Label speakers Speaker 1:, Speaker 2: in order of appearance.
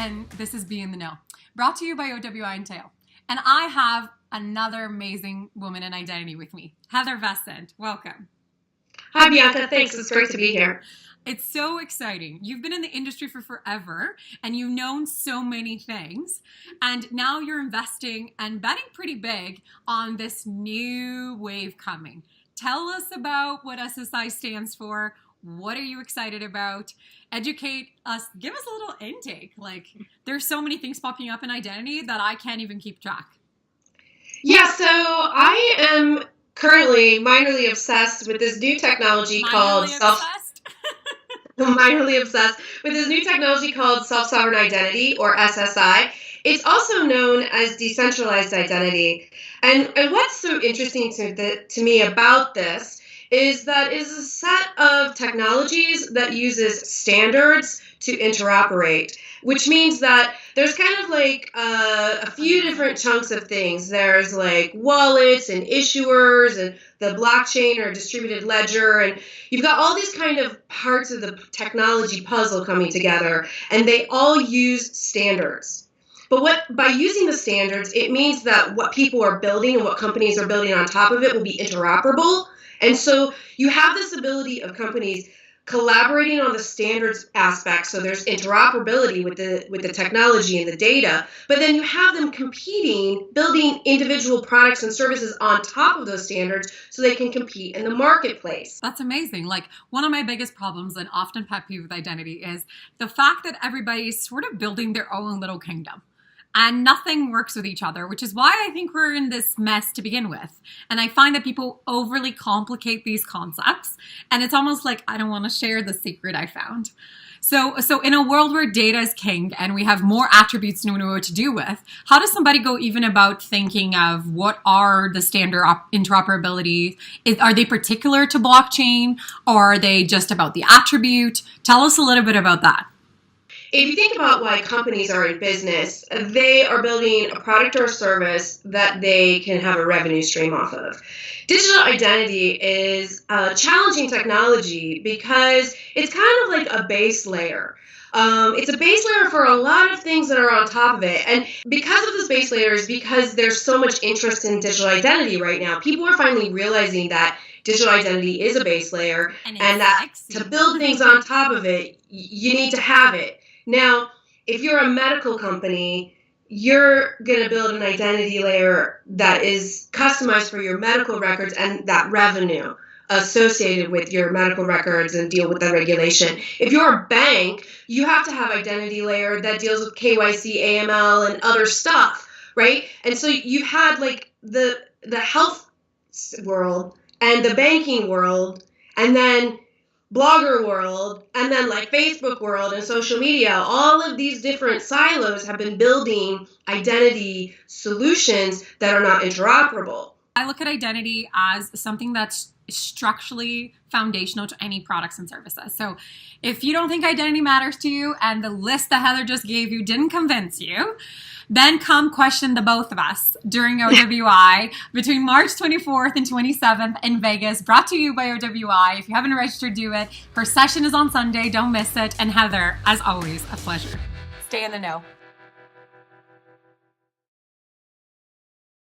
Speaker 1: and this is Be in the Know, brought to you by OWI and Tail. And I have another amazing woman in identity with me, Heather Vescent. Welcome.
Speaker 2: Hi, Bianca. Thanks. It's great to be here.
Speaker 1: It's so exciting. You've been in the industry for forever, and you've known so many things. And now you're investing and betting pretty big on this new wave coming. Tell us about what SSI stands for. What are you excited about? Educate us. Give us a little intake. Like, there's so many things popping up in identity that I can't even keep track.
Speaker 2: Yeah, so I am currently minorly obsessed with this new technology called self-sovereign identity, or SSI. It's also known as decentralized identity. And what's so interesting to me about this is that it is a set of technologies that uses standards to interoperate, which means that there's kind of like a few different chunks of things. There's like wallets and issuers and the blockchain or distributed ledger, and you've got all these kind of parts of the technology puzzle coming together, and they all use standards. But by using the standards, it means that what people are building and what companies are building on top of it will be interoperable. And so you have this ability of companies collaborating on the standards aspect, so there's interoperability with the technology and the data, but then you have them competing, building individual products and services on top of those standards so they can compete in the marketplace.
Speaker 1: That's amazing. Like, one of my biggest problems and often pet peeve with identity is the fact that everybody's sort of building their own little kingdom. And nothing works with each other, which is why I think we're in this mess to begin with. And I find that people overly complicate these concepts. And it's almost like, I don't want to share the secret I found. So in a world where data is king and we have more attributes to know what to do with, how does somebody go even about thinking of what are the standard interoperability? Are they particular to blockchain, or are they just about the attribute? Tell us a little bit about that.
Speaker 2: If you think about why companies are in business, they are building a product or a service that they can have a revenue stream off of. Digital identity is a challenging technology because it's kind of like a base layer. It's a base layer for a lot of things that are on top of it. And because of this base layer is because there's so much interest in digital identity right now. People are finally realizing that digital identity is a base layer and that to build things on top of it, you need to have it. Now, if you're a medical company, you're going to build an identity layer that is customized for your medical records and that revenue associated with your medical records and deal with the regulation. If you're a bank, you have to have identity layer that deals with KYC, AML, and other stuff, right? And so you've had like the health world and the banking world, and then blogger world, and then like Facebook world and social media. All of these different silos have been building identity solutions that are not interoperable.
Speaker 1: I look at identity as something that's structurally foundational to any products and services. So if you don't think identity matters to you and the list that Heather just gave you didn't convince you, then come question the both of us during OWI between March 24th and 27th in Vegas, brought to you by OWI. If you haven't registered, do it. Her session is on Sunday. Don't miss it. And Heather, as always, a pleasure. Stay in the know.